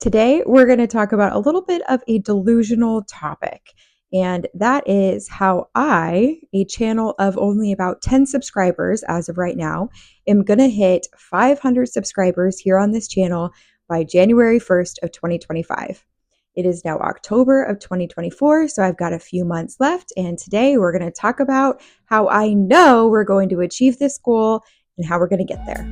Today, we're going to talk about a little bit of a delusional topic, and that is how I, a channel of only about 10 subscribers as of right now, am going to hit 500 subscribers here on this channel by January 1st of 2025. It is now October of 2024, so I've got a few months left, and today we're going to talk about how I know we're going to achieve this goal and how we're going to get there.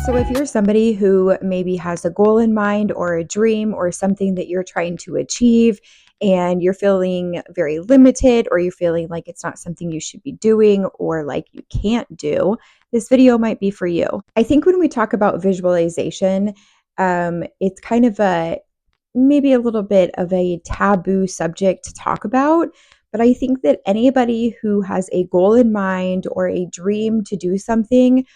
So if you're somebody who maybe has a goal in mind or a dream or something that you're trying to achieve and you're feeling very limited or you're feeling like it's not something you should be doing or like you can't do, this video might be for you. I think when we talk about visualization, it's kind of maybe a little bit of a taboo subject to talk about. But I think that anybody who has a goal in mind or a dream to do something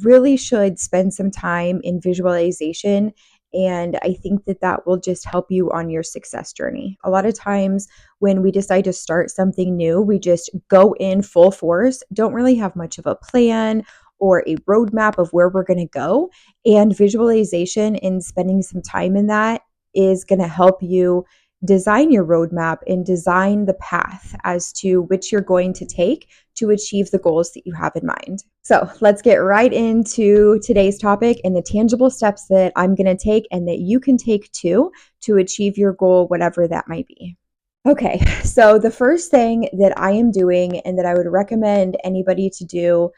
really should spend some time in visualization. And I think that that will just help you on your success journey. A lot of times when we decide to start something new, we just go in full force, don't really have much of a plan or a roadmap of where we're going to go. And visualization and spending some time in that is going to help you design your roadmap and design the path as to which you're going to take to achieve the goals that you have in mind. So let's get right into today's topic and the tangible steps that I'm going to take and that you can take too to achieve your goal, whatever that might be. Okay, so the first thing that I am doing and that I would recommend anybody to do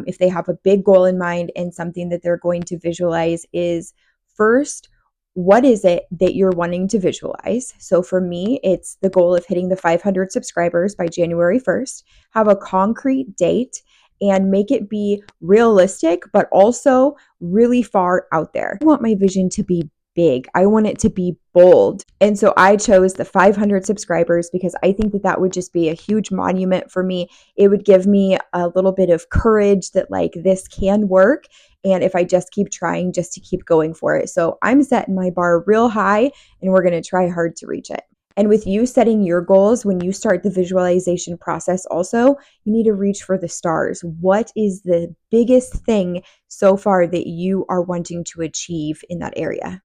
if they have a big goal in mind and something that they're going to visualize is first, what is it that you're wanting to visualize? So for me, it's the goal of hitting the 500 subscribers by January 1st, have a concrete date, and make it be realistic, but also really far out there. I want my vision to be big. I want it to be bold. And so I chose the 500 subscribers because I think that that would just be a huge monument for me. It would give me a little bit of courage that like this can work. And if I just keep trying, just to keep going for it. So I'm setting my bar real high and we're going to try hard to reach it. And with you setting your goals, when you start the visualization process also, you need to reach for the stars. What is the biggest thing so far that you are wanting to achieve in that area?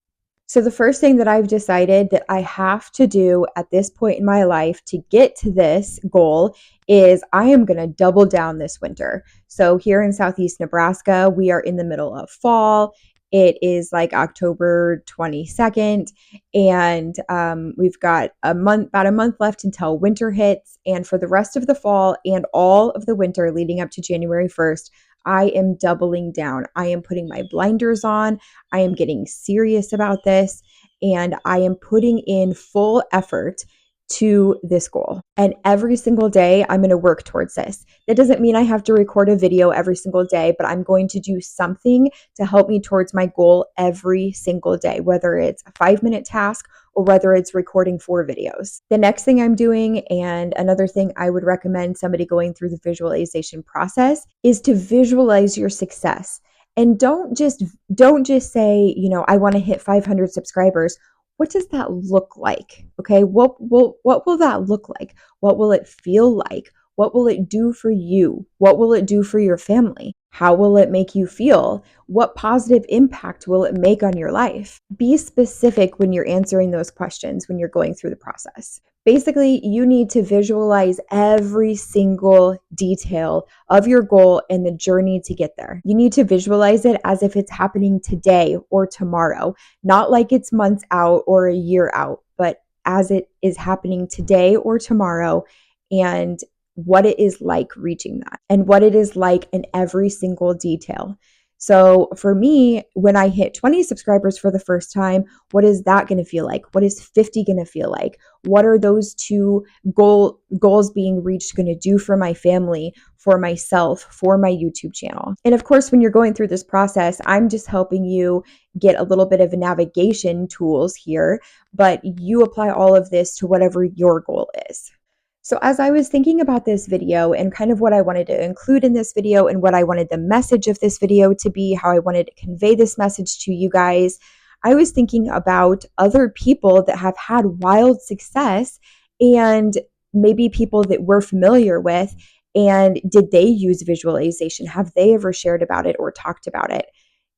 So the first thing that I've decided that I have to do at this point in my life to get to this goal is I am going to double down this winter. So here in Southeast Nebraska, we are in the middle of fall. It is like October 22nd, and we've got about a month left until winter hits. And for the rest of the fall and all of the winter leading up to January 1st, I am doubling down. I am putting my blinders on. I am getting serious about this, and I am putting in full effort to this goal. And every single day, I'm going to work towards this. That doesn't mean I have to record a video every single day, but I'm going to do something to help me towards my goal every single day, whether it's a 5-minute task or whether it's recording 4 videos. The next thing I'm doing, and another thing I would recommend somebody going through the visualization process, is to visualize your success. And don't just say, I want to hit 500 subscribers. What does that look like? Okay, what will that look like? What will it feel like? What will it do for you? What will it do for your family? How will it make you feel? What positive impact will it make on your life? Be specific when you're answering those questions, when you're going through the process. Basically, you need to visualize every single detail of your goal and the journey to get there. You need to visualize it as if it's happening today or tomorrow, not like it's months out or a year out, but as it is happening today or tomorrow, and what it is like reaching that and what it is like in every single detail. So for me, when I hit 20 subscribers for the first time, what is that going to feel like? What is 50 going to feel like? What are those two goals being reached going to do for my family, for myself, for my YouTube channel? And of course, when you're going through this process, I'm just helping you get a little bit of navigation tools here, but you apply all of this to whatever your goal is. So as I was thinking about this video and kind of what I wanted to include in this video and what I wanted the message of this video to be, how I wanted to convey this message to you guys, I was thinking about other people that have had wild success and maybe people that we're familiar with. And did they use visualization? Have they ever shared about it or talked about it?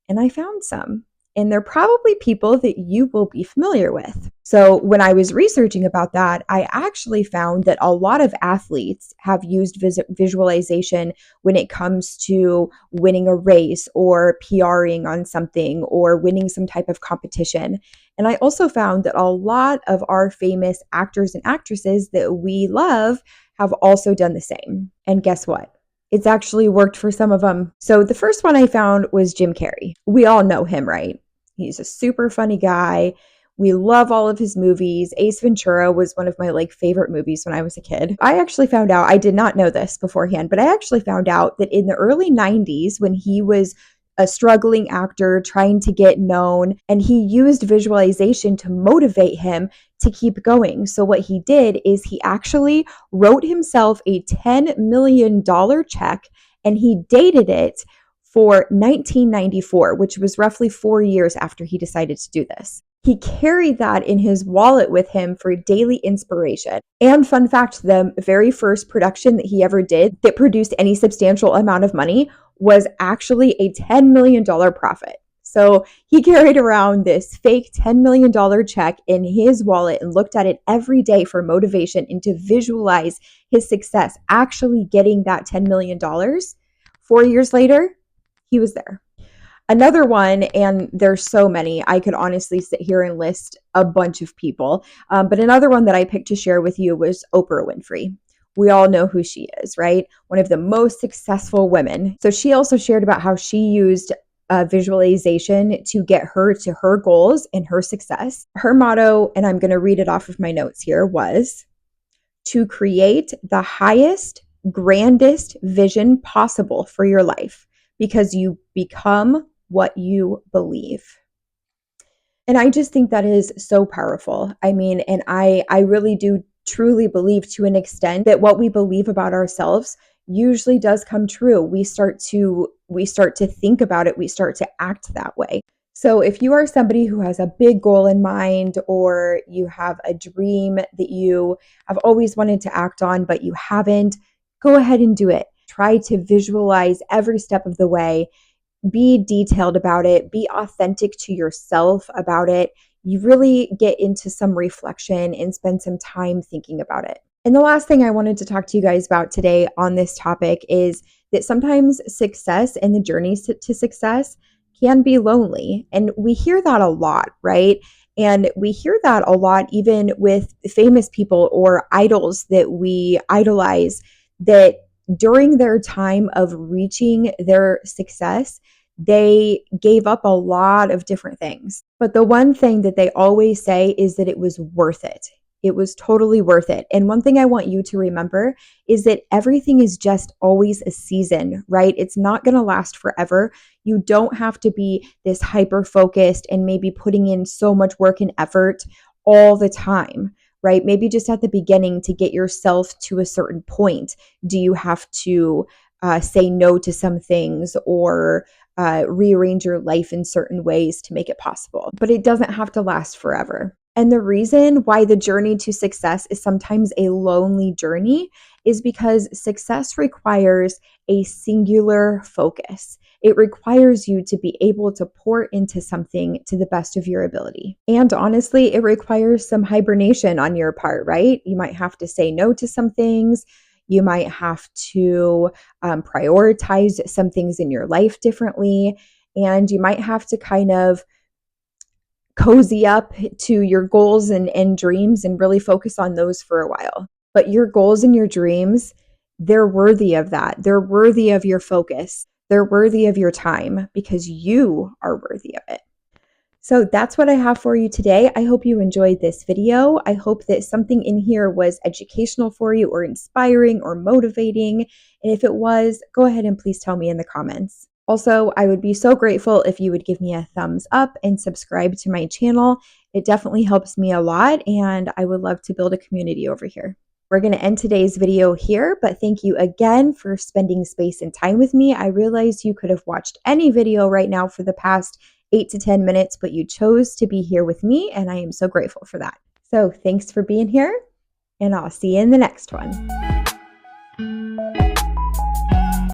And I found some. And they're probably people that you will be familiar with. So when I was researching about that, I actually found that a lot of athletes have used visualization when it comes to winning a race or PRing on something or winning some type of competition. And I also found that a lot of our famous actors and actresses that we love have also done the same. And guess what? It's actually worked for some of them. So the first one I found was Jim Carrey. We all know him, right? He's a super funny guy. We love all of his movies. Ace Ventura was one of my favorite movies when I was a kid. I actually found out, I did not know this beforehand, but I actually found out that in the early 90s when he was a struggling actor trying to get known, and he used visualization to motivate him to keep going. So what he did is he actually wrote himself a $10 million check and he dated it for 1994, which was roughly 4 years after he decided to do this. He carried that in his wallet with him for daily inspiration. And fun fact, the very first production that he ever did that produced any substantial amount of money was actually a $10 million profit. So he carried around this fake $10 million check in his wallet and looked at it every day for motivation and to visualize his success actually getting that $10 million. 4 years later, he was there. Another one, and there's so many, I could honestly sit here and list a bunch of people, but another one that I picked to share with you was Oprah Winfrey. We all know who she is, right? One of the most successful women. So she also shared about how she used visualization to get her to her goals and her success. Her motto, and I'm going to read it off of my notes here, was to create the highest, grandest vision possible for your life because you become what you believe. And I just think that is so powerful. I mean, and I really do truly believe to an extent that what we believe about ourselves usually does come true. We start to think about it, we start to act that way. So if you are somebody who has a big goal in mind, or you have a dream that you have always wanted to act on but you haven't, go ahead and do it. Try to visualize every step of the way. Be detailed about it, be authentic to yourself about it. You really get into some reflection and spend some time thinking about it. And the last thing I wanted to talk to you guys about today on this topic is that sometimes success and the journeys to success can be lonely. And we hear that a lot, right? And we hear that a lot even with famous people or idols that we idolize, that during their time of reaching their success, they gave up a lot of different things. But the one thing that they always say is that it was worth it. It was totally worth it. And one thing I want you to remember is that everything is just always a season, right? It's not going to last forever. You don't have to be this hyper focused and maybe putting in so much work and effort all the time, right? Maybe just at the beginning to get yourself to a certain point. Do you have to say no to some things or rearrange your life in certain ways to make it possible? But it doesn't have to last forever. And the reason why the journey to success is sometimes a lonely journey is because success requires a singular focus. It requires you to be able to pour into something to the best of your ability. And honestly, it requires some hibernation on your part, right? You might have to say no to some things. You might have to prioritize some things in your life differently. And you might have to kind of cozy up to your goals and dreams and really focus on those for a while. But your goals and your dreams, they're worthy of that. They're worthy of your focus. They're worthy of your time because you are worthy of it. So that's what I have for you today. I hope you enjoyed this video. I hope that something in here was educational for you or inspiring or motivating. And if it was, go ahead and please tell me in the comments. Also, I would be so grateful if you would give me a thumbs up and subscribe to my channel. It definitely helps me a lot, and I would love to build a community over here. We're going to end today's video here, but thank you again for spending space and time with me. I realize you could have watched any video right now for the past 8 to 10 minutes, but you chose to be here with me, and I am so grateful for that. So thanks for being here, and I'll see you in the next one.